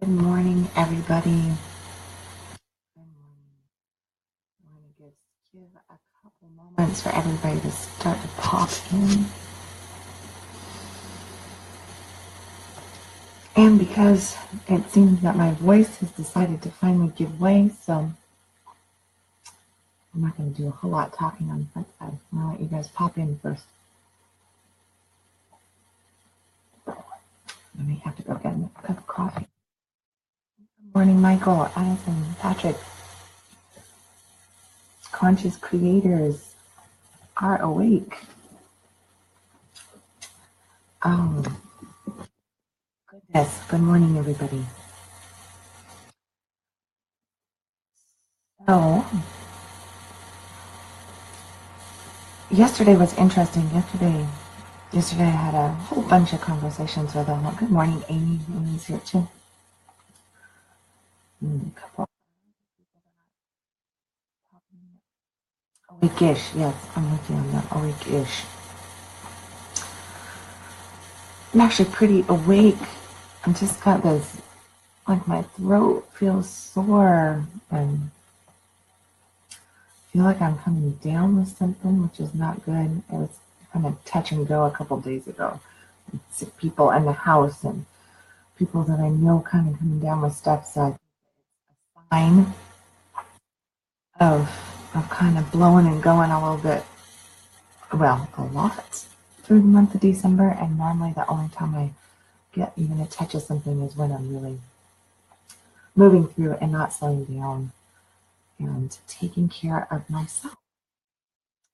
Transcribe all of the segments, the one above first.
Good morning, everybody. Good morning. I want to give a couple moments for everybody to start to pop in. And because it seems that my voice has decided to finally give way, so I'm not going to do a whole lot talking on the front side. I'm going to let you guys pop in first. I may have to go get a cup of coffee. Good morning, Michael, Addison, Patrick. Conscious creators are awake. Oh, goodness. Good morning, everybody. So, yesterday was interesting. Yesterday I had a whole bunch of conversations with them. Good morning, Amy. Amy's here too. A couple. Awake-ish. Yes, I'm with you on that. Awake-ish. I'm actually pretty awake. I just got this, like my throat feels sore and I feel like I'm coming down with something, which is not good. It was kind of touch and go a couple days ago. Sick people in the house and people that I know kind of coming down with stuff. So it's a sign of kind of blowing and going a little bit, well, a lot through the month of December. And normally the only time I get even a touch of something is when I'm really moving through and not slowing down and taking care of myself.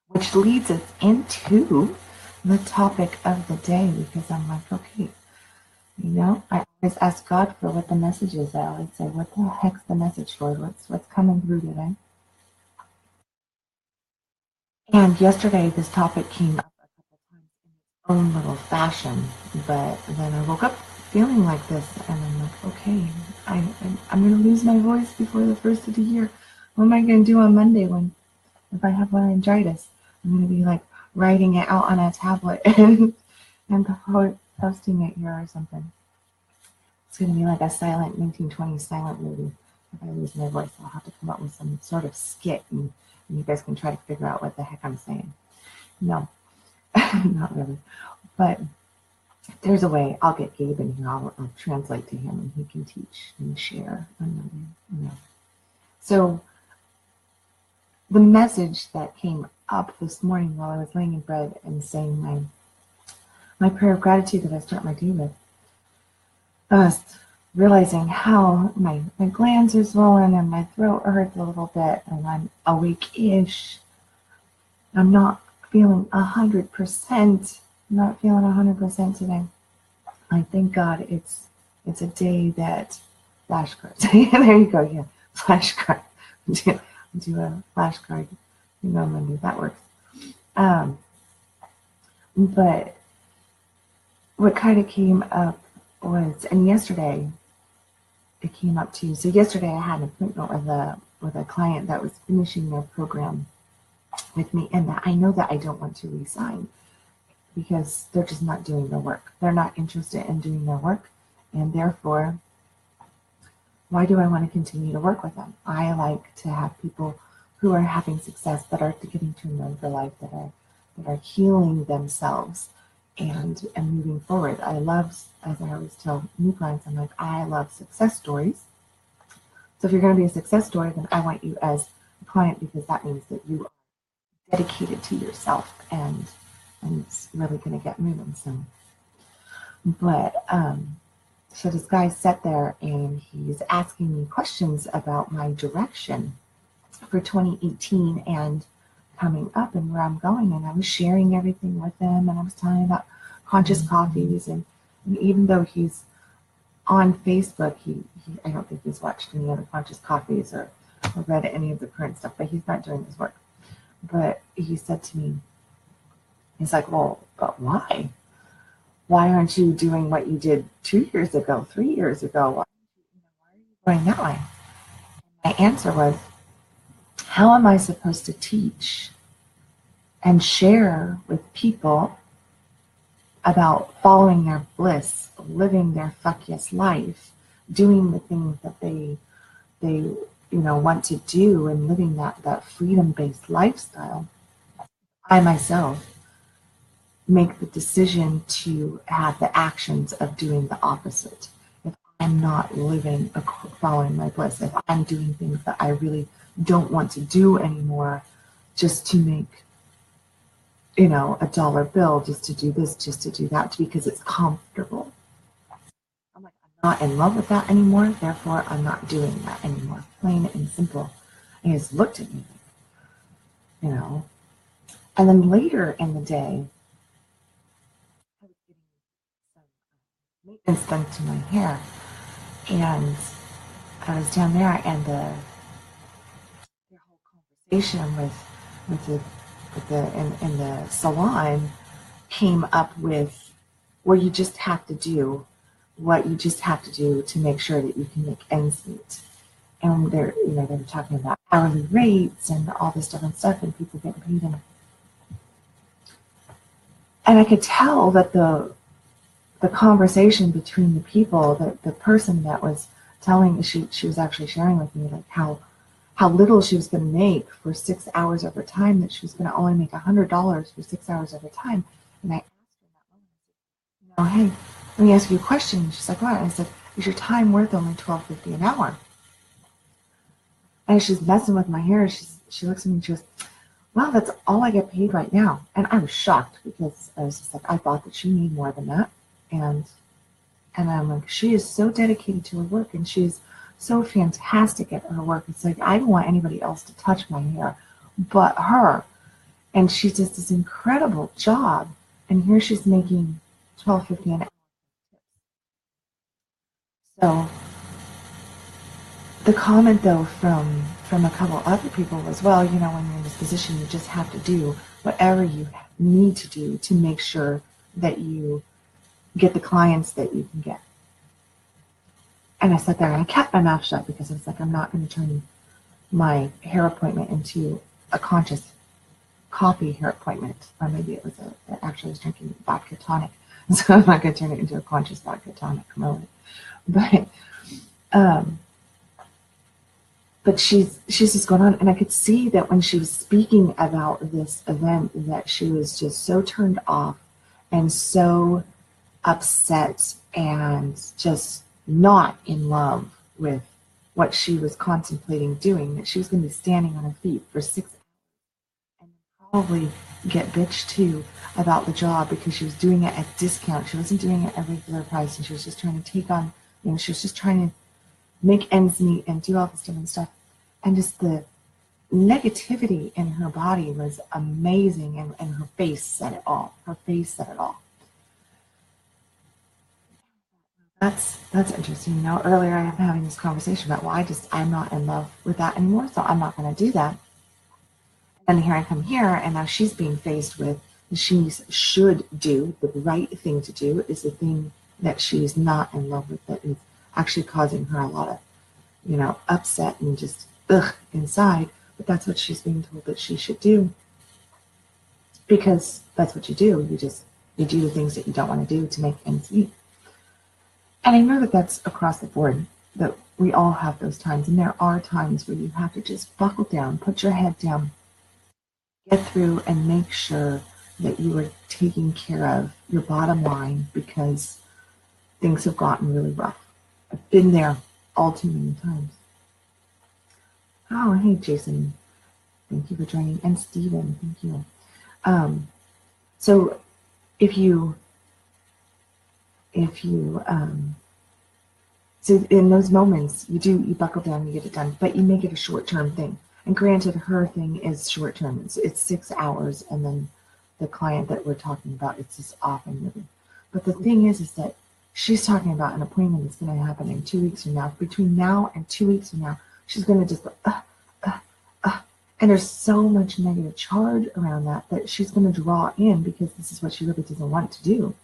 Which leads us into the topic of the day, because I'm like, okay, I always ask God for what the message is. I always say, what the heck's the message, Lord? What's coming through today? And yesterday, this topic came up a couple times in its own little fashion, but then I woke up feeling like this, and I'm like, okay, I'm going to lose my voice before the first of the year. What am I going to do on Monday if I have laryngitis? I'm going to be like writing it out on a tablet and posting it here or something. It's going to be like a silent 1920s silent movie. If I lose my voice, I'll have to come up with some sort of skit, and you guys can try to figure out what the heck I'm saying. No, not really. But if there's a way, I'll get Gabe in here. I'll translate to him, and he can teach and share. So the message that came up this morning while I was laying in bed and saying my prayer of gratitude that I start my day with, I was realizing how my glands are swollen and my throat hurts a little bit and I'm awake-ish. I'm not feeling 100%. I'm not feeling 100% today. I thank God it's a day that flashcards. There you go. Yeah, flashcard. Do a flashcard. Monday. That works. But what kind of came up was, and yesterday it came up too. So yesterday I had an appointment with a client that was finishing their program with me, and that I know that I don't want to resign because they're just not doing their work. They're not interested in doing their work, and therefore, why do I want to continue to work with them? I like to have people who are having success, that are getting turned on for life, that are healing themselves and moving forward. I love, as I always tell new clients, I'm like, I love success stories. So if you're going to be a success story, then I want you as a client, because that means that you are dedicated to yourself and it's really going to get moving. So this guy sat there and he's asking me questions about my direction for 2018 and coming up and where I'm going. And I was sharing everything with him, and I was telling him about conscious coffees. And even though he's on Facebook, I don't think he's watched any other conscious coffees or read any of the current stuff, but he's not doing his work. But he said to me, he's like, well, but why? Why aren't you doing what you did 2 years ago, 3 years ago? Why are you going that way? And my answer was, how am I supposed to teach and share with people about following their bliss, living their fuck yes life, doing the things that they want to do and living that freedom-based lifestyle, I myself make the decision to have the actions of doing the opposite. If I'm not living following my bliss, if I'm doing things that I really don't want to do anymore just to make a dollar bill, just to do this, just to do that, because it's comfortable. I'm like, I'm not in love with that anymore, therefore I'm not doing that anymore. Plain and simple. And he just looked at me, And then later in the day, I was getting some maintenance done to my hair, and I was down there, and their whole conversation in the salon came up with where you just have to do what you just have to do to make sure that you can make ends meet. And they were talking about hourly rates and all this different stuff and people getting paid. And I could tell that the conversation between the people, the person that was telling, she was actually sharing with me like how little she was going to make for 6 hours of her time, that she was going to only make $100 for 6 hours of her time. And I asked her that moment, hey, let me ask you a question. She's like, what? And I said, is your time worth only $12.50 an hour? And she's messing with my hair. She looks at me and she goes, well, that's all I get paid right now. And I was shocked because I was just like, I thought that she made more than that. And I'm like, she is so dedicated to her work and she's so fantastic at her work. It's like, I don't want anybody else to touch my hair but her. And she does this incredible job. And here she's making $12.50 an hour. So the comment though from a couple other people was, well, when you're in this position, you just have to do whatever you need to do to make sure that you get the clients that you can get. And I sat there and I kept my mouth shut because I was like, I'm not going to turn my hair appointment into a conscious coffee hair appointment. Or maybe it was actually I was drinking vodka tonic. So I'm not going to turn it into a conscious vodka tonic moment. But she's just going on, and I could see that when she was speaking about this event that she was just so turned off and so upset and just not in love with what she was contemplating doing, that she was going to be standing on her feet for 6 hours and probably get bitched too about the job because she was doing it at discount. She wasn't doing it at regular price, and she was just trying to take on, she was just trying to make ends meet and do all this different stuff. And just the negativity in her body was amazing, and her face said it all. Her face said it all. That's interesting. Earlier I am having this conversation about, well, I'm not in love with that anymore, so I'm not going to do that. And here I come here, and now she's being faced with, she should do the right thing to do is the thing that she's not in love with, that is actually causing her a lot of, upset and just inside. But that's what she's being told that she should do, because that's what you do. You do the things that you don't want to do to make ends meet. And I know that that's across the board, that we all have those times. And there are times where you have to just buckle down, put your head down, get through and make sure that you are taking care of your bottom line, because things have gotten really rough. I've been there all too many times. Oh, hey, Jason. Thank you for joining. And Steven, thank you. So if you so in those moments, you buckle down, you get it done, but you make it a short-term thing. And granted, her thing is short-term. It's 6 hours, and then the client that we're talking about, it's just off and moving. But the thing is that she's talking about an appointment that's going to happen in 2 weeks from now. Between now and 2 weeks from now, she's going to just go, and there's so much negative charge around that she's going to draw in, because this is what she really doesn't want to do.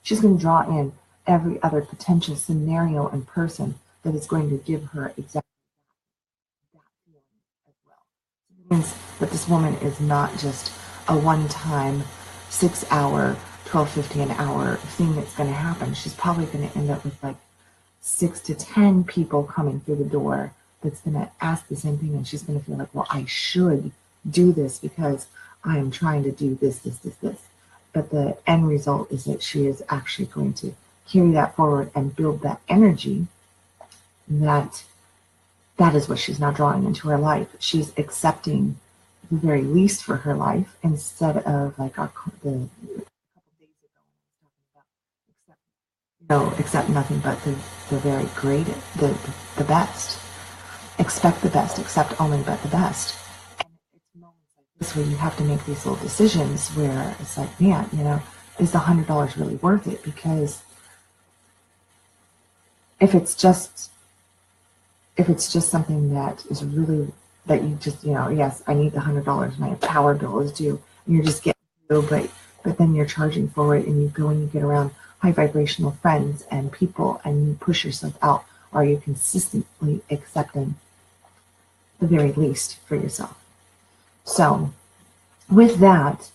She's going to draw in every other potential scenario and person that is going to give her exactly that feeling as well. It means that this woman is not just a one-time 6 hour, $12.50 an hour thing that's going to happen. She's probably going to end up with like 6 to 10 people coming through the door that's going to ask the same thing, and she's going to feel like, well, I should do this because I am trying to do this, this, this, this. But the end result is that she is actually going to carry that forward and build that energy that is what she's now drawing into her life. She's accepting the very least for her life instead of like the couple days ago accept nothing but the very great, the best. Expect the best, accept only but the best. And it's moments like this where you have to make these little decisions where it's like, man, is the $100 really worth it? Because if it's just something that is really, that you just, yes, I need the $100, my power bill is due, and you're just getting through, but then you're charging for it, and you go and you get around high vibrational friends and people, and you push yourself out. Are you consistently accepting the very least for yourself? So with that,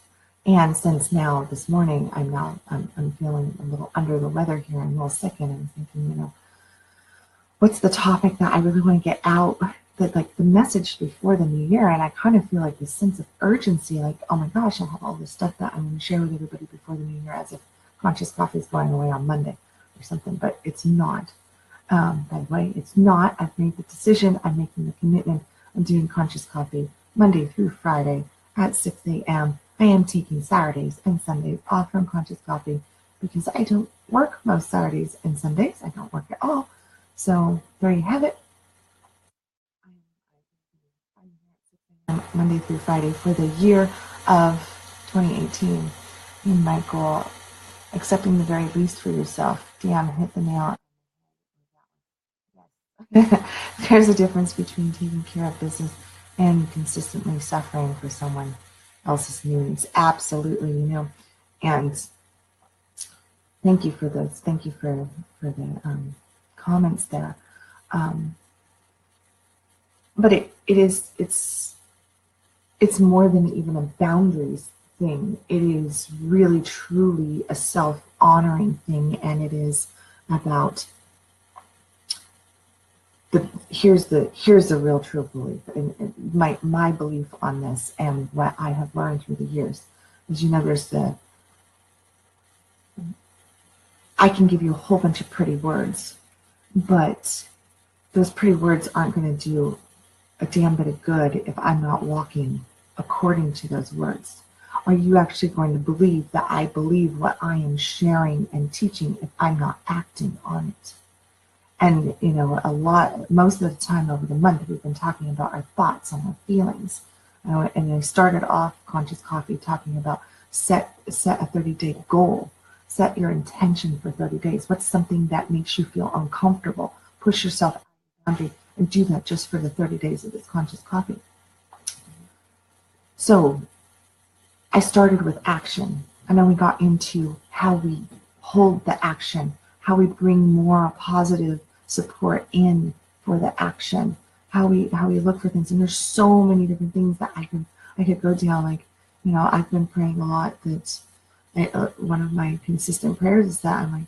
and since now this morning I'm feeling a little under the weather here, I'm a little sick, and I'm thinking, what's the topic that I really want to get out, that like the message before the new year? And I kind of feel like this sense of urgency, like, oh my gosh, I have all this stuff that I'm going to share with everybody before the new year, as if Conscious Coffee is going away on Monday or something, but it's not. By the way, it's not. I've made the decision. I'm making the commitment. I'm doing Conscious Coffee Monday through Friday at 6 a.m. I am taking Saturdays and Sundays off from Conscious Coffee because I don't work most Saturdays and Sundays. I don't work at all. So there you have it. Monday through Friday for the year of 2018. And my goal, accepting the very least for yourself. Damn, hit the nail. There's a difference between taking care of business and consistently suffering for someone else's needs. Absolutely, And thank you for those. Thank you for the comments there. But it's more than even a boundaries thing. It is really truly a self-honoring thing, and it is about here's the real true belief, and my belief on this, and what I have learned through the years is, there's I can give you a whole bunch of pretty words, but those pretty words aren't going to do a damn bit of good if I'm not walking according to those words. Are you actually going to believe that I believe what I am sharing and teaching if I'm not acting on it? And, most of the time over the month, we've been talking about our thoughts and our feelings. And I started off Conscious Coffee talking about set a 30-day goal. Set your intention for 30 days. What's something that makes you feel uncomfortable? Push yourself out of the boundary and do that just for the 30 days of this Conscious Coffee. So I started with action, and then we got into how we hold the action, how we bring more positive support in for the action, how we look for things. And there's so many different things that I could go down. Like, I've been praying a lot that one of my consistent prayers is that I'm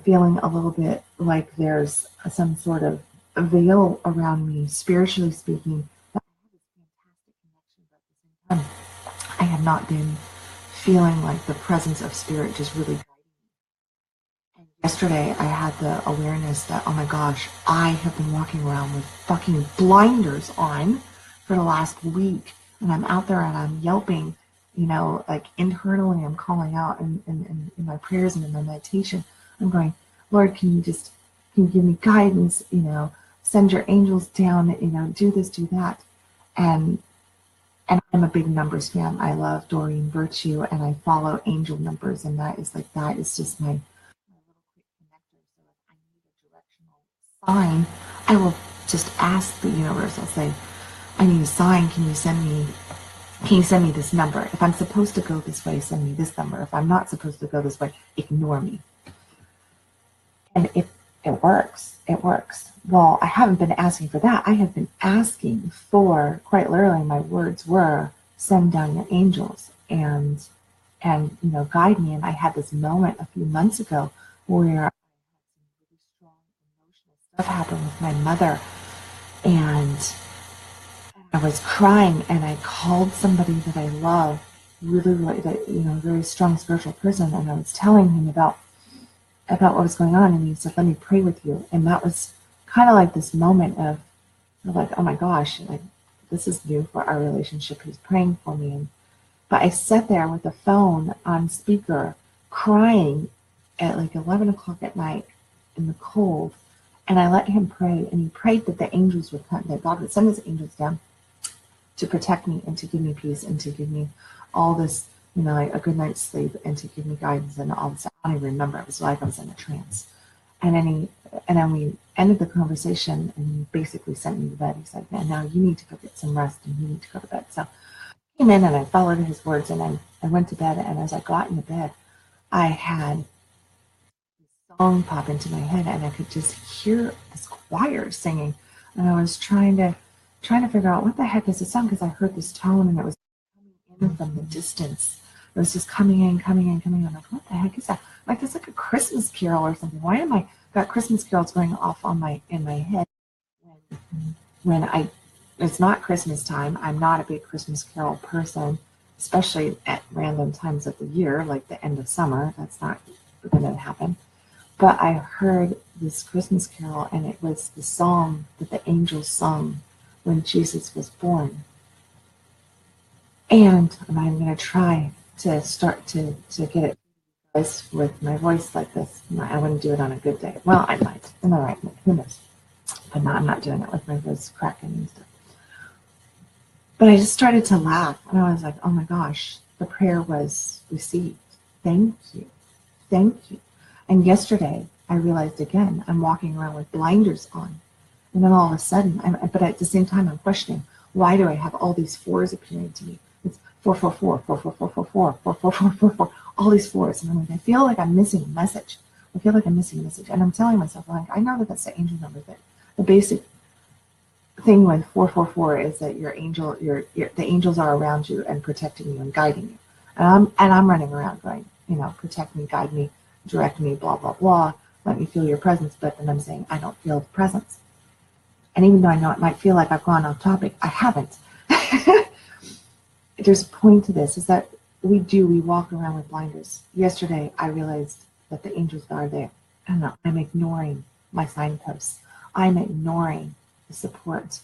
feeling a little bit like there's some sort of a veil around me, spiritually speaking, that I have this fantastic connection, but at the same time, I have not been feeling like the presence of spirit just really guiding me. And yesterday, I had the awareness that, oh my gosh, I have been walking around with fucking blinders on for the last week, and I'm out there and I'm yelping, like internally I'm calling out in my prayers and in my meditation. I'm going, Lord, can you give me guidance, send your angels down, do this, do that. And I'm a big numbers fan. I love Doreen Virtue, and I follow angel numbers, and that is just my little quick connector. So if I need a directional sign, I will just ask the universe. I'll say, I need a sign. Can you send me this number? If I'm supposed to go this way, send me this number. If I'm not supposed to go this way, ignore me. And if it works, it works. Well, I haven't been asking for that. I have been asking for, quite literally, my words were, send down your angels and guide me. And I had this moment a few months ago where I had some really strong stuff happened with my mother, and I was crying, and I called somebody that I love, really, really, that, very strong spiritual person, and I was telling him about what was going on, and he said, "Let me pray with you." And that was kind of like this moment of like, oh my gosh, like this is new for our relationship. He's praying for me. But I sat there with the phone on speaker, crying at like 11 o'clock at night in the cold, and I let him pray, and he prayed that the angels would come, that God would send his angels down to protect me and to give me peace and to give me all this, like a good night's sleep, and to give me guidance and all this. I don't even remember. It was like I was in a trance. And then we ended the conversation, and he basically sent me to bed. He said, "Man, now you need to go get some rest, and you need to go to bed." So I came in and I followed his words, and I went to bed. And as I got into bed, I had a song pop into my head, and I could just hear this choir singing. And I was trying to figure out what the heck is this song, because I heard this tone, and it was coming in from the distance. It was just coming in. I'm like, what the heck is that? Like, it's like a Christmas carol or something. Why am I got Christmas carols going off in my head when it's not Christmas time? I'm not a big Christmas carol person, especially at random times of the year, like the end of summer. That's not going to happen. But I heard this Christmas carol, and it was the song that the angels sung when Jesus was born. And I'm going to try to start to get it with my voice like this. I wouldn't do it on a good day. Well, I might. In the right mood. Who knows? But I'm not doing it with my voice cracking and stuff. But I just started to laugh, and I was like, oh my gosh, the prayer was received. Thank you. Thank you. And yesterday, I realized again, I'm walking around with blinders on. And then all of a sudden, but at the same time, I'm questioning, why do I have all these fours appearing to me? It's 444, 44444, 44444, all these fours. And I'm like, I feel like I'm missing a message. And I'm telling myself, like, I know that that's the angel number, but the basic thing with 444 is that the angels are around you and protecting you and guiding you. And I'm running around going, protect me, guide me, direct me, blah, blah, blah. Let me feel your presence. But then I'm saying, I don't feel the presence. And even though I know it might feel like I've gone off topic, I haven't. There's a point to this, is that we walk around with blinders. Yesterday, I realized that the angels are there. And I'm ignoring my signposts. I'm ignoring the support.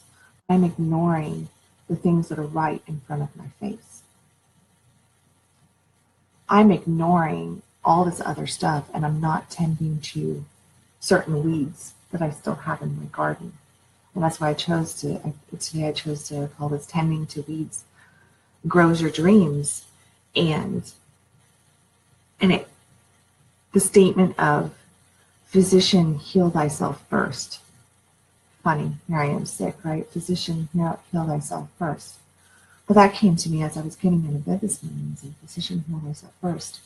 I'm ignoring the things that are right in front of my face. I'm ignoring all this other stuff, and I'm not tending to certain weeds that I still have in my garden. And that's why today I chose to call this Tending to Weeds Grows Your Dreams. And the statement of, physician, heal thyself first. Funny, here I am sick, right? Physician, heal thyself first. But that came to me as I was getting into bed this morning. As a physician, heal thyself first.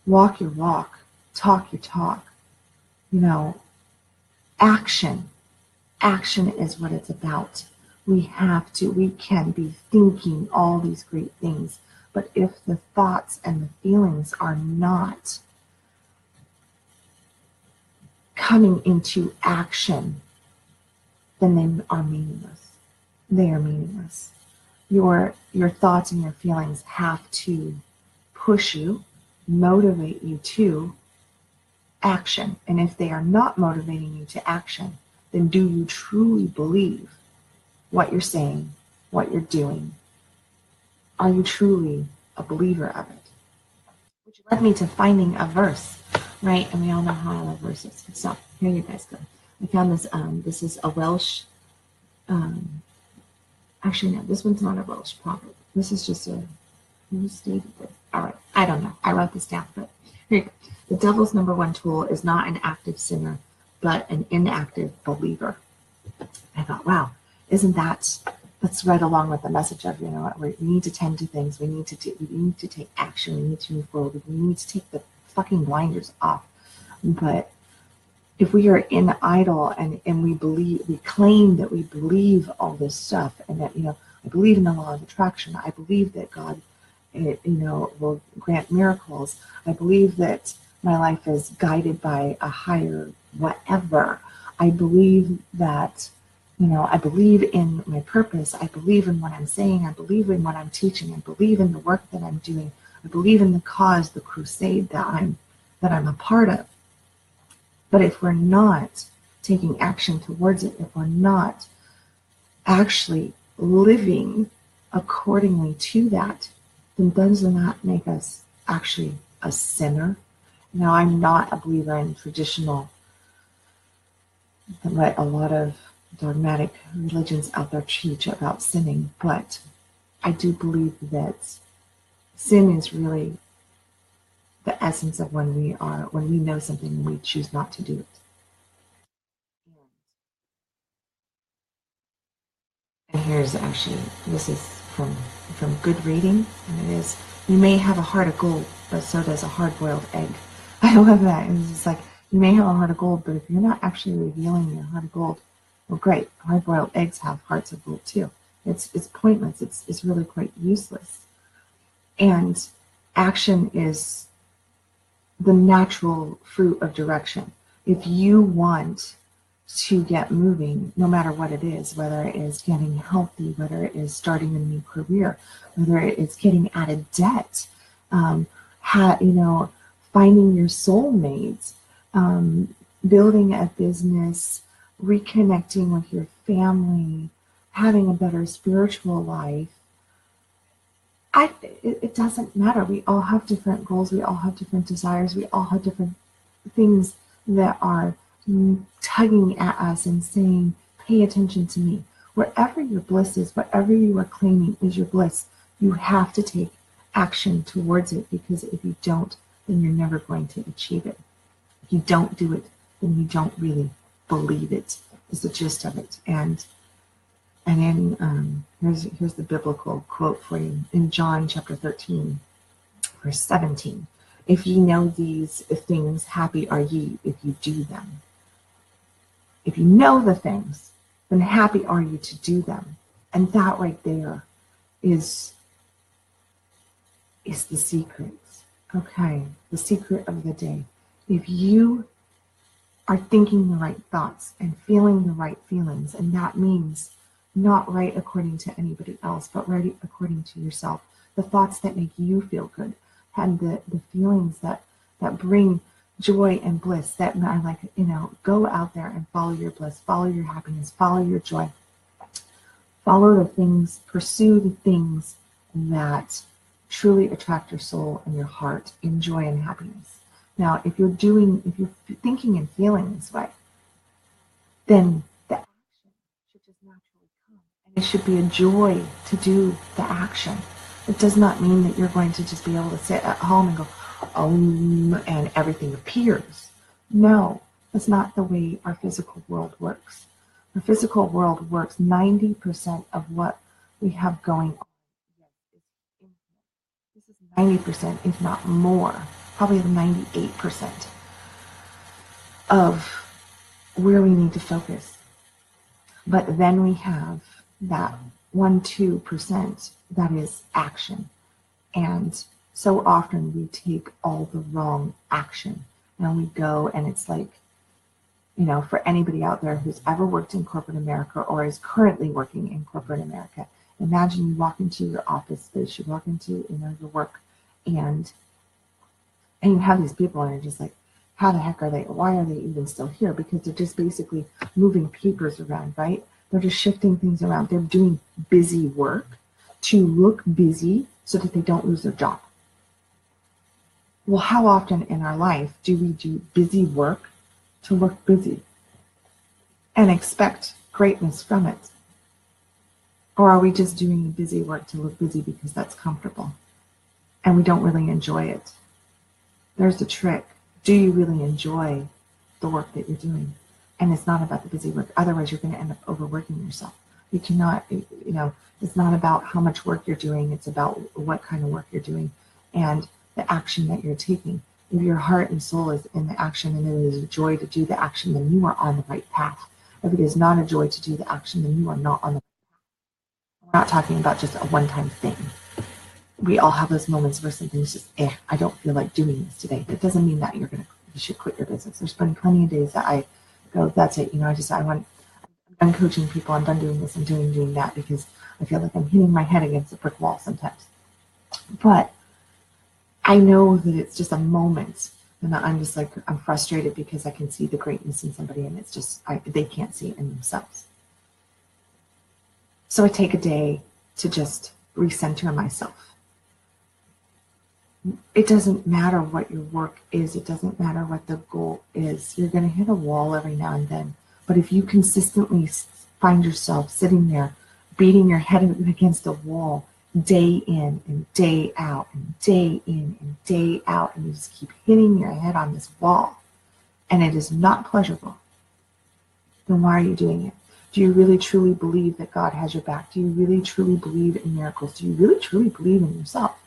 Walk your walk, talk your talk. Action. Action is what it's about. We can be thinking all these great things, but if the thoughts and the feelings are not coming into action, then they are meaningless. They are meaningless. Your thoughts and your feelings have to push you, motivate you to action. And if they are not motivating you to action, then do you truly believe what you're saying, what you're doing? Are you truly a believer of it? Which led me to finding a verse, right? And we all know how I love verses. So here you guys go. I found this. This is a Welsh. Actually, no, this one's not a Welsh proverb. This is just who stated this? All right, I don't know. I wrote this down, but here you go. The devil's number one tool is not an active sinner, but an inactive believer. I thought, wow, isn't that's right along with the message of, we need to tend to things. We need to take action. We need to move forward. We need to take the fucking blinders off. But if we are in idle and we claim that we believe all this stuff, and that, I believe in the law of attraction. I believe that God, will grant miracles. I believe that my life is guided by a higher whatever. I believe that, I believe in my purpose. I believe in what I'm saying. I believe in what I'm teaching. I believe in the work that I'm doing. I believe in the cause, the crusade that I'm a part of. But if we're not taking action towards it, if we're not actually living accordingly to that, then does not make us actually a sinner. Now, I'm not a believer in traditional, what a lot of dogmatic religions out there teach about sinning, but I do believe that sin is really the essence of when we know something and we choose not to do it. And here's actually, this is from good reading, and it is, you may have a heart of gold, but so does a hard-boiled egg. I love that. It's just like, you may have a heart of gold, but if you're not actually revealing your heart of gold, well, great. Hard-boiled eggs have hearts of gold too. It's pointless. It's really quite useless. And action is the natural fruit of direction. If you want to get moving, no matter what it is, whether it is getting healthy, whether it is starting a new career, whether it is getting out of debt, finding your soulmates, building a business, reconnecting with your family, having a better spiritual life, it doesn't matter. We all have different goals. We all have different desires. We all have different things that are tugging at us and saying, pay attention to me. Wherever your bliss is, whatever you are claiming is your bliss, you have to take action towards it, because if you don't, then you're never going to achieve it. If you don't do it, then you don't really believe it, is the gist of it. And then here's the biblical quote for you in John chapter 13, verse 17. If ye know these things, happy are ye if you do them. If you know the things, then happy are you to do them. And that right there is the secret. Okay, the secret of the day. If you are thinking the right thoughts and feeling the right feelings, and that means not right according to anybody else, but right according to yourself. The thoughts that make you feel good, and the feelings that bring joy and bliss, that are like, go out there and follow your bliss, follow your happiness, follow your joy. Follow the things, pursue the things that truly attract your soul and your heart in joy and happiness. Now, if you're thinking and feeling this way, then the action should just naturally come. And it should be a joy to do the action. It does not mean that you're going to just be able to sit at home and go, and everything appears. No, that's not the way our physical world works. The physical world works 90% of what we have going on. This is 90%, if not more, probably 98% of where we need to focus. But then we have that 1-2% that is action. And so often we take all the wrong action, and we go, and it's like, for anybody out there who's ever worked in corporate America or is currently working in corporate America, imagine you walk into your office space, you walk into your work, and you have these people, and you're just like, how the heck are they? Why are they even still here? Because they're just basically moving papers around, right? They're just shifting things around. They're doing busy work to look busy so that they don't lose their job. Well, how often in our life do we do busy work to look busy and expect greatness from it? Or are we just doing busy work to look busy because that's comfortable and we don't really enjoy it? There's the trick. Do you really enjoy the work that you're doing? And it's not about the busy work. Otherwise, you're going to end up overworking yourself. You cannot, it's not about how much work you're doing. It's about what kind of work you're doing and the action that you're taking. If your heart and soul is in the action and it is a joy to do the action, then you are on the right path. If it is not a joy to do the action, then you are not on the right path. We're not talking about just a one-time thing. We all have those moments where something's just, I don't feel like doing this today. That doesn't mean that you should quit your business. There's been plenty of days that I go, that's it. I'm done coaching people. I'm done doing this. I'm doing that because I feel like I'm hitting my head against a brick wall sometimes. But I know that it's just a moment, and I'm just like, I'm frustrated because I can see the greatness in somebody, and it's just, they can't see it in themselves. So I take a day to just recenter myself. It doesn't matter what your work is. It doesn't matter what the goal is. You're going to hit a wall every now and then. But if you consistently find yourself sitting there, beating your head against a wall, day in and day out and day in and day out, and you just keep hitting your head on this wall, and it is not pleasurable, then why are you doing it? Do you really truly believe that God has your back? Do you really truly believe in miracles? Do you really truly believe in yourself?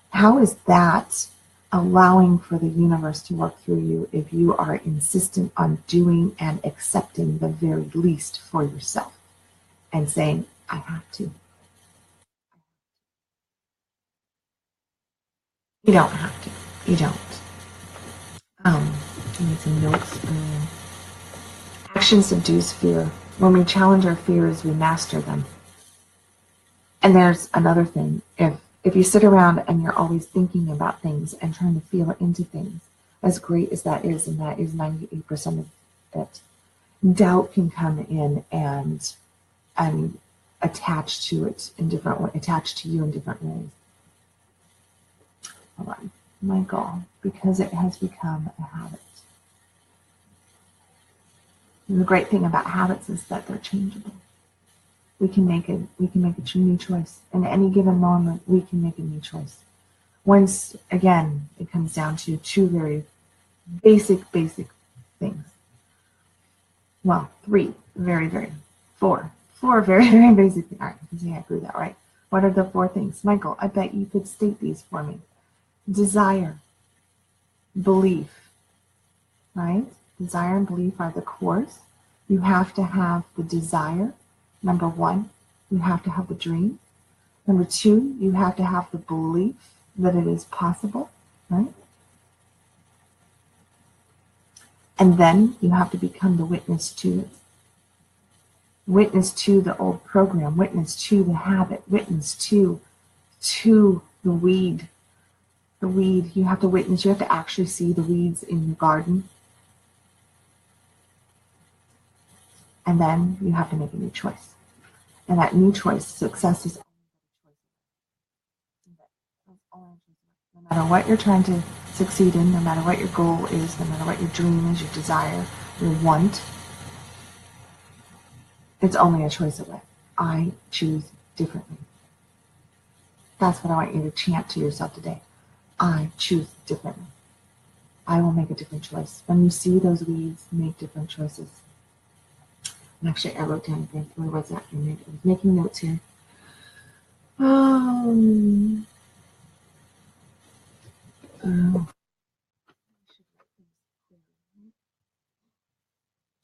How is that allowing for the universe to work through you if you are insistent on doing and accepting the very least for yourself and saying, I have to? You don't have to. You don't. I need some notes. Action subdues fear. When we challenge our fears, we master them. And there's another thing. If you sit around and you're always thinking about things and trying to feel into things, as great as that is, and that is 98% of it, doubt can come in and attach to it in different ways, attach to you in different ways. Hold on, Michael, because it has become a habit. And the great thing about habits is that they're changeable. We can make a new choice. In any given moment, we can make a new choice. Once again, it comes down to two very basic things. Well, four very, very basic things. All right, I think I grew that right. What are the four things? Michael, I bet you could state these for me. Desire, belief, right? Desire and belief are the cores. You have to have the desire. Number one, you have to have the dream. Number two, you have to have the belief that it is possible, right? And then you have to become the witness to it. Witness to the old program, witness to the habit, witness to the weed. The weed, you have to witness, you have to actually see the weeds in your garden. And then you have to make a new choice. And that new choice, success is no matter what you're trying to succeed in, no matter what your goal is, no matter what your dream is, your desire, your want, it's only a choice away. I choose differently. That's what I want you to chant to yourself today. I choose differently. I will make a different choice. When you see those weeds, make different choices. And actually, I wrote down, where was that? I was making notes here. I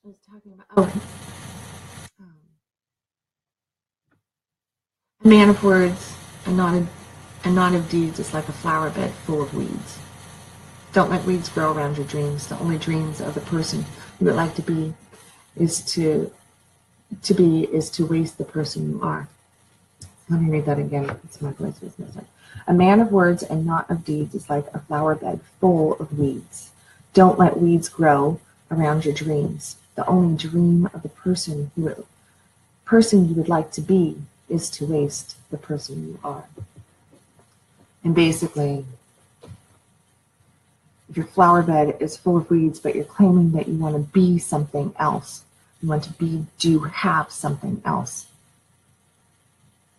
was talking about, a man of words and not of deeds is like a flower bed full of weeds. Don't let weeds grow around your dreams. The only dreams of the person you would like to be is to waste the person you are. Let me read that again because my voice was missing. A man of words and not of deeds is like a flower bed full of weeds. Don't let weeds grow around your dreams. The only dream of the person you would like to be is to waste the person you are. And basically, if your flower bed is full of weeds, but you're claiming that you want to be something else, you want to have something else,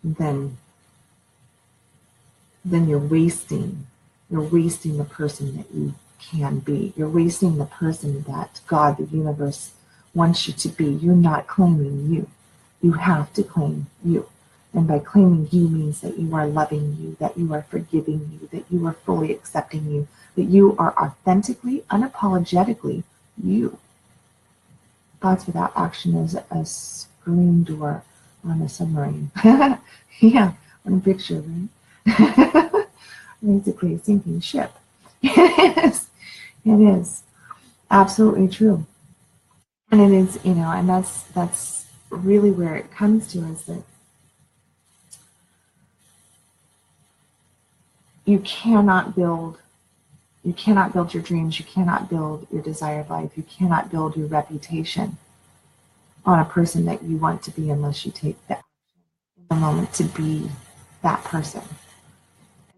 then you're wasting the person that you can be. You're wasting the person that God, the universe, wants you to be. You're not claiming you. You have to claim you. And by claiming you means that you are loving you, that you are forgiving you, that you are fully accepting you, that you are authentically, unapologetically you. Thoughts without action is a screen door on a submarine. Yeah, on a picture, right? Basically a sinking ship. It is. It is. Absolutely true. And it is, you know, and that's really where it comes to, is that you cannot build your dreams, you cannot build your desired life, you cannot build your reputation on a person that you want to be unless you take the action in the moment to be that person.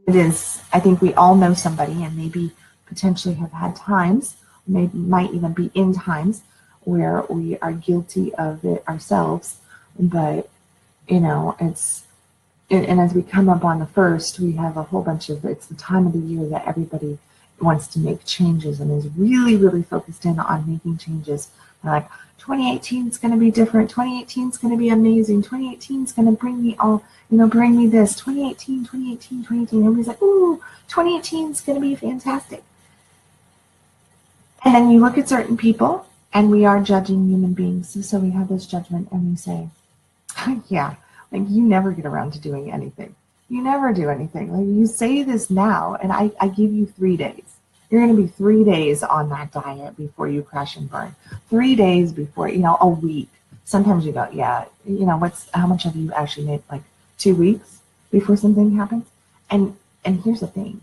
It is, I think we all know somebody, and maybe potentially have had times, maybe might even be in times where we are guilty of it ourselves, but you know, and as we come up on the first, we have a whole bunch of, it's the time of the year that everybody wants to make changes and is really, really focused in on making changes. And like, 2018 is going to be different. 2018 is going to be amazing. 2018 is going to bring me all, you know, bring me this. 2018, 2018, 2018. Everybody's like, ooh, 2018 is going to be fantastic. And then you look at certain people, and we are judging human beings. So we have this judgment, and we say, yeah, like, you never get around to doing anything. You never do anything. Like, you say this now, and I give you 3 days. You're going to be 3 days on that diet before you crash and burn. 3 days before, you know, a week. Sometimes you go, yeah, you know, how much have you actually made? Like 2 weeks before something happens? And here's the thing.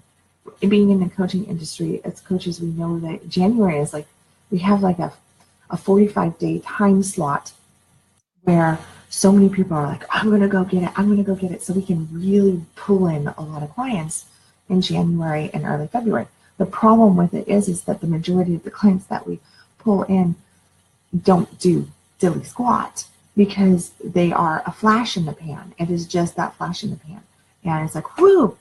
Being in the coaching industry, as coaches, we know that January is like, we have like a 45-day time slot where so many people are like, I'm going to go get it. I'm going to go get it. So we can really pull in a lot of clients in January and early February. The problem with it is that the majority of the clients that we pull in don't do dilly squat, because they are a flash in the pan. It is just that flash in the pan. And it's like, whoo,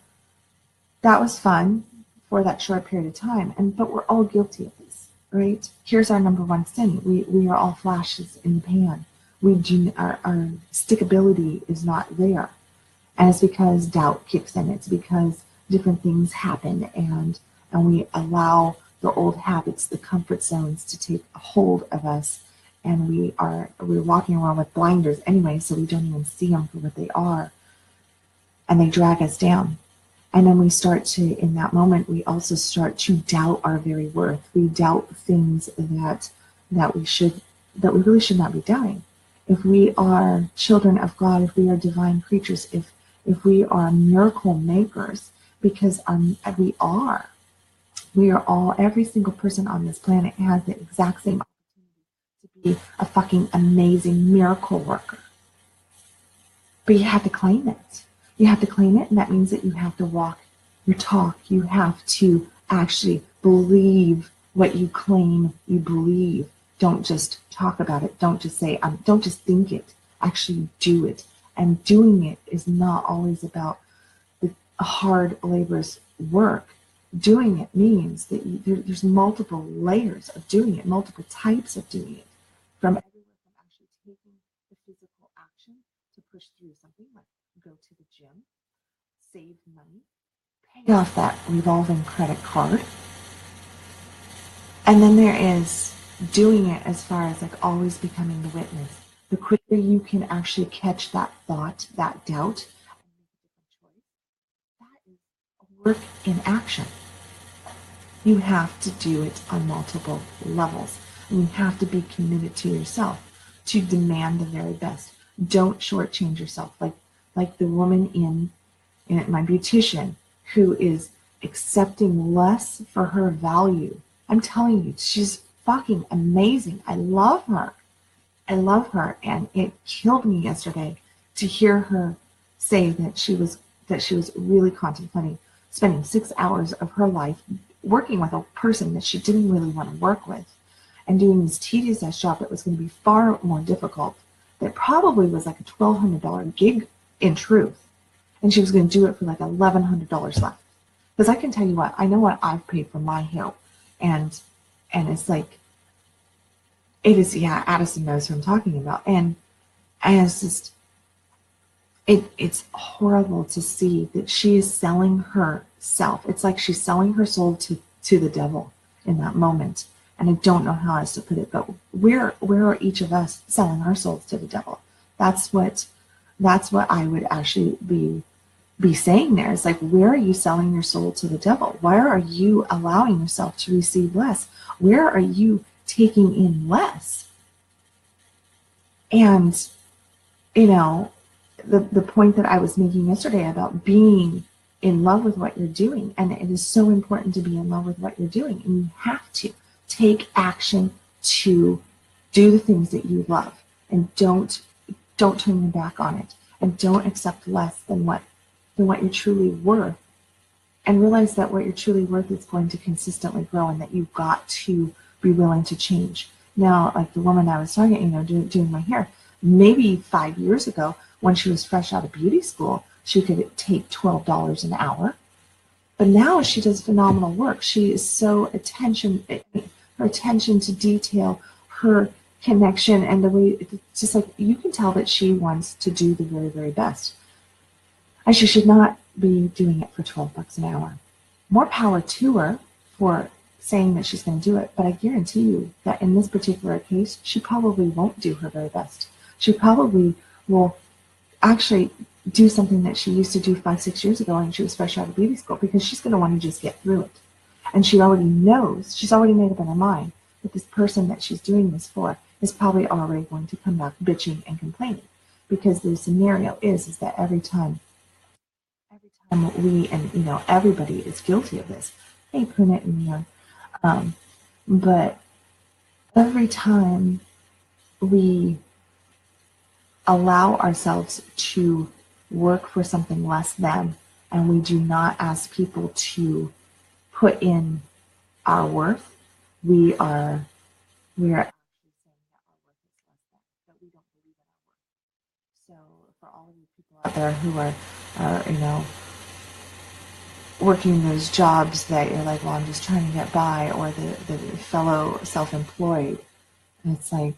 that was fun for that short period of time. But we're all guilty of this, right? Here's our number one sin. We are all flashes in the pan. Our stickability is not there. And it's because doubt kicks in. It's because different things happen, and we allow the old habits, the comfort zones, to take a hold of us, and we're walking around with blinders anyway, so we don't even see them for what they are, and they drag us down. And then we start to, in that moment, we also start to doubt our very worth. We doubt things that we really should not be doubting. If we are children of God, if we are divine creatures, if we are miracle makers, because we are all, every single person on this planet has the exact same opportunity to be a fucking amazing miracle worker. But you have to claim it. You have to claim it, and that means that you have to walk your talk. You have to actually believe what you claim you believe. Don't just talk about it. Don't just say, don't just think it. Actually do it. And doing it is not always about the hard, laborious work. Doing it means that there's multiple layers of doing it, multiple types of doing it. From everywhere from actually taking the physical action to push through something, like go to the gym, save money, pay off that revolving credit card. And then there is doing it as far as like always becoming the witness. The quicker you can actually catch that thought, that doubt, and make a different choice, that is a work in action. You have to do it on multiple levels. And you have to be committed to yourself to demand the very best. Don't shortchange yourself. Like the woman in my beautician who is accepting less for her value. I'm telling you, she's fucking amazing. I love her. And it killed me yesterday to hear her say that she was really contemplating spending 6 hours of her life working with a person that she didn't really want to work with, and doing this tedious ass job that was going to be far more difficult, that probably was like a $1,200 gig in truth, and she was going to do it for like $1,100 left. Because I can tell you what, I know what I've paid for my hair, and it's like, it is, yeah, Addison knows who I'm talking about, and it's just, it's horrible to see that she is selling herself. It's like she's selling her soul to the devil in that moment. And I don't know how else to put it, but where are each of us selling our souls to the devil? That's what I would actually be saying there. It's like, where are you selling your soul to the devil? Where are you allowing yourself to receive less? Where are you taking in less? And, you know, the point that I was making yesterday about being in love with what you're doing, and it is so important to be in love with what you're doing, and you have to take action to do the things that you love, and don't turn your back on it, and don't accept less than what you're truly worth, and realize that what you're truly worth is going to consistently grow, and that you've got to be willing to change. Now, like the woman I was talking, doing my hair, maybe 5 years ago, when she was fresh out of beauty school, she could take $12 an hour. But now she does phenomenal work. She is so her attention to detail, her connection, and the way, it's just like, you can tell that she wants to do the very, very best. And she should not be doing it for $12 an hour. More power to her for saying that she's going to do it, but I guarantee you that in this particular case, she probably won't do her very best. She probably will actually do something that she used to do 5-6 years ago when she was fresh out of beauty school, because she's going to want to just get through it. And she already knows, she's already made up in her mind that this person that she's doing this for is probably already going to come back bitching and complaining, because the scenario is that every time we, and everybody is guilty of this. Hey, Punit and Leon. But every time we allow ourselves to work for something less than, and we do not ask people to put in our worth, we are actually saying that our worth is less than, that we don't believe in our worth. So for all of you people out there who are working those jobs that you're like, well, I'm just trying to get by, or the fellow self-employed, and it's like,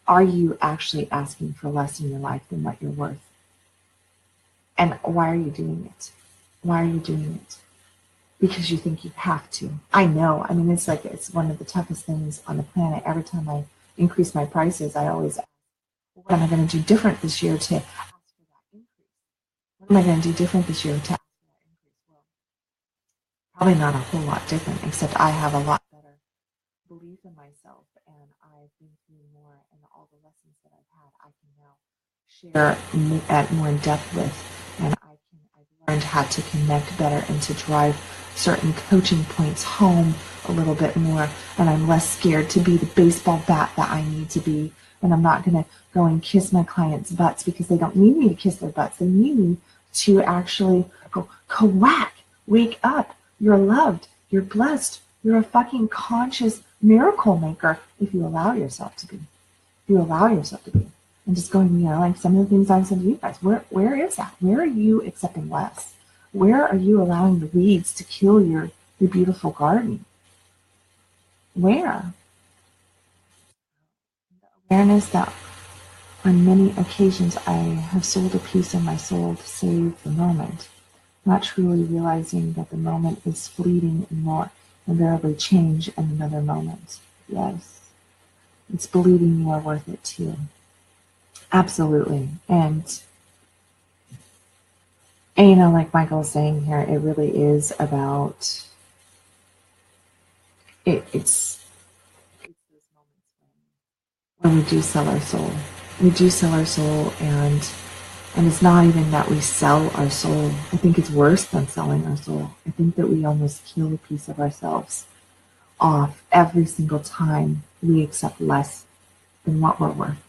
are you actually asking for less in your life than what you're worth? And why are you doing it? Why are you doing it? Because you think you have to. I know. I mean, it's like, it's one of the toughest things on the planet. Every time I increase my prices, I always ask, what am I going to do different this year to ask for that increase? What am I going to do different this year to ask for that increase? Well, probably not a whole lot different, except I have a lot better belief in myself, and I've been through more, and all the lessons that I've had, I can now share at more in depth with, and I've learned how to connect better and to drive certain coaching points home a little bit more, and I'm less scared to be the baseball bat that I need to be, and I'm not going to go and kiss my clients' butts, because they don't need me to kiss their butts. They need me to actually go, Kawak, wake up, you're loved, you're blessed, you're a fucking conscious miracle maker if you allow yourself to be. If you allow yourself to be. And just going, like some of the things I've said to you guys, where is that? Where are you accepting less? Where are you allowing the weeds to kill your beautiful garden? Where? The awareness that on many occasions I have sold a piece of my soul to save the moment, not truly realizing that the moment is fleeting and will invariably change in another moment. Yes. It's believing you are worth it too. Absolutely. And like Michael was saying here, it really is about it's those moments when we do sell our soul. We do sell our soul, and it's not even that we sell our soul. I think it's worse than selling our soul. I think that we almost kill a piece of ourselves off every single time we accept less than what we're worth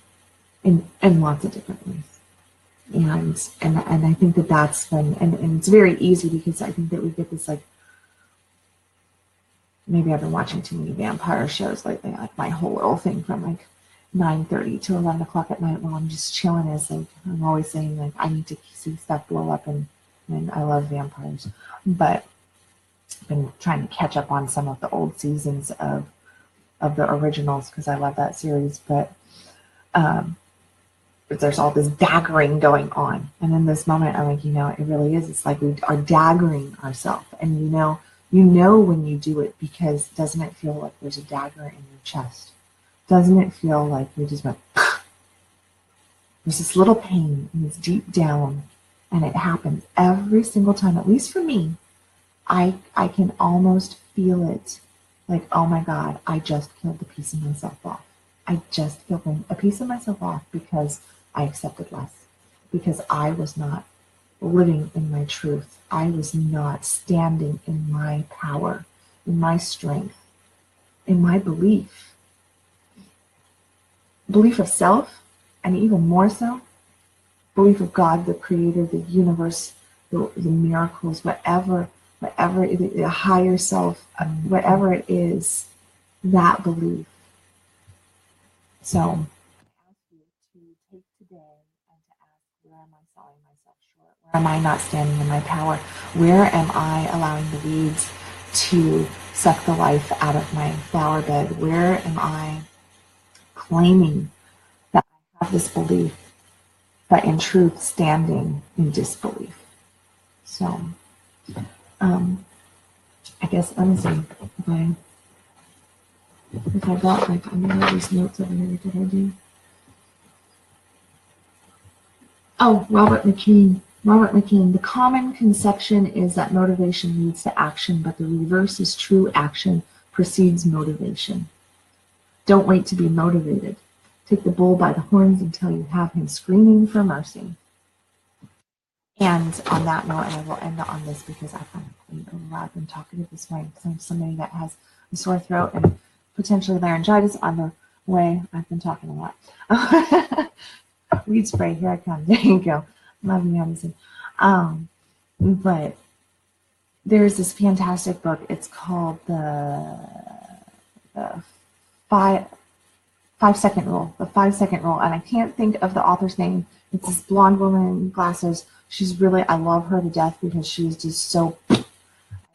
in lots of different ways. And I think that that's when, and it's very easy, because I think that we get this, like, maybe I've been watching too many vampire shows lately, like my whole little thing from like 9:30 to 11 o'clock at night while I'm just chilling is like, I'm always saying, like, I need to see stuff blow up, and I love vampires, but I've been trying to catch up on some of the old seasons of the originals, because I love that series, but there's all this daggering going on, and in this moment I'm like, it really is, it's like we are daggering ourselves, and you know when you do it, because doesn't it feel like there's a dagger in your chest? Doesn't it feel like you just went, there's this little pain, and it's deep down, and it happens every single time, at least for me. I can almost feel it, like, oh my God, I just killed a piece of myself off. I just feel a piece of myself off because I accepted less, because I was not living in my truth. I was not standing in my power, in my strength, in my belief of self, and even more so, belief of God, the creator, the universe, the miracles, whatever, the higher self, whatever it is, that belief. So I ask you to take today and to ask, where am I selling myself short? Where am I not standing in my power? Where am I allowing the weeds to suck the life out of my flower bed? Where am I claiming that I have this belief, but in truth standing in disbelief? So I guess, let me see if I got like any of these notes over here. Did I do? Oh, Robert McKean. The common conception is that motivation leads to action, but the reverse is true. Action precedes motivation. Don't wait to be motivated. Take the bull by the horns until you have him screaming for mercy. And on that note, and I will end on this because I find it loud and talkative this morning, because I'm somebody that has a sore throat and potentially laryngitis on the way. I've been talking a lot. Weed spray, here I come. There you go. Love you, Madison. But there's this fantastic book. It's called the 5-second rule. The 5-second rule. And I can't think of the author's name. It's this blonde woman in glasses. She's really, I love her to death because she's just so, I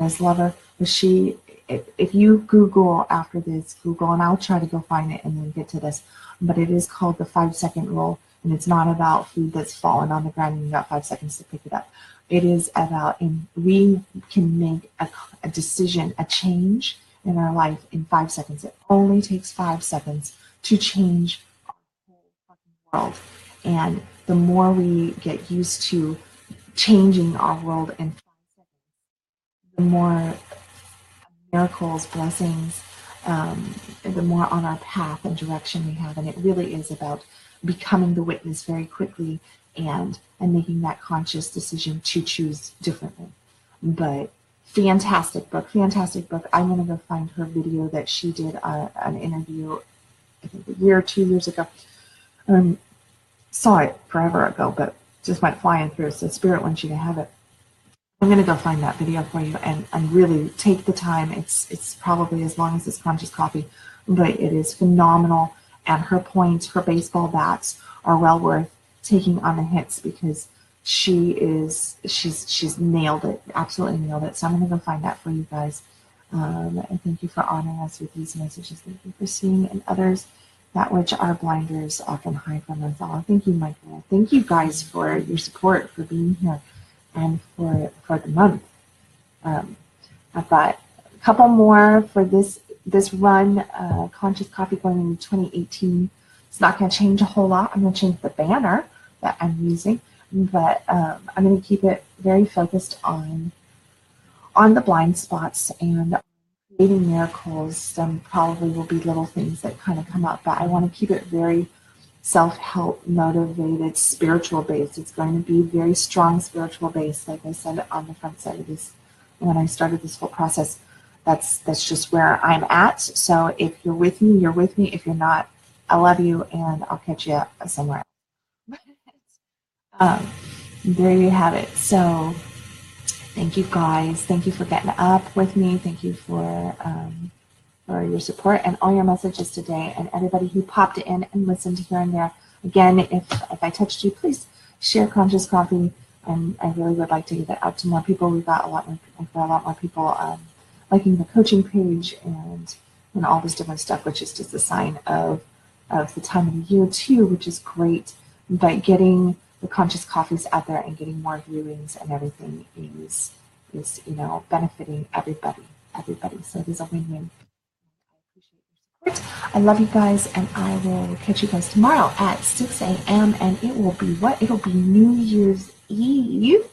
just love her. But she, if you Google after this, Google, and I'll try to go find it and then get to this, but it is called the 5-second rule. And it's not about food that's fallen on the ground and you got 5 seconds to pick it up. It is about, we can make a decision, a change in our life in 5 seconds. It only takes 5 seconds to change our whole fucking world. And the more we get used to changing our world in 5 seconds, the more miracles, blessings, the more on our path and direction we have. And it really is about becoming the witness very quickly and making that conscious decision to choose differently. But fantastic book. I'm going to go find her video that she did an interview, I think a year or 2 years ago. Saw it forever ago, but just went flying through. So Spirit wants you to have it. I'm going to go find that video for you and really take the time. It's probably as long as this conscious coffee, but it is phenomenal. And her points, her baseball bats are well worth taking on the hits because she's nailed it, absolutely nailed it. So I'm going to go find that for you guys. And thank you for honoring us with these messages. Thank you for seeing in others that which our blinders often hide from us all. Thank you, Michael. Thank you guys for your support, for being here, and for the month. I've got a couple more for this run, Conscious Coffee going into 2018. It's not going to change a whole lot. I'm going to change the banner that I'm using, but I'm going to keep it very focused on the blind spots and creating miracles. Some probably will be little things that kind of come up, but I want to keep it very self-help, motivated, spiritual based. It's going to be very strong spiritual based, like I said on the front side of this when I started this whole process. That's just where I'm at. So if you're with me, you're with me. If you're not, I love you, and I'll catch you somewhere else. There you have it. So thank you guys. Thank you for getting up with me. Thank you for your support and all your messages today, and everybody who popped in and listened here and there. Again, if I touched you, please share Conscious Coffee. And I really would like to get that out to more people. We've got a lot more people liking the coaching page and all this different stuff, which is just a sign of the time of the year too, which is great. But getting the Conscious Coffees out there and getting more viewings and everything is benefiting everybody. So it is a win-win. I appreciate your support. I love you guys, and I will catch you guys tomorrow at 6 a.m. and it will be what? It'll be New Year's Eve.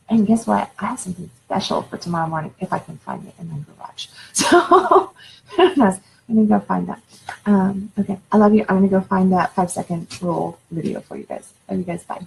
And guess what? I have something special for tomorrow morning if I can find it in my garage. So I'm going to go find that. Okay, I love you. I'm gonna go find that 5-second rule video for you guys. Love you guys. Bye.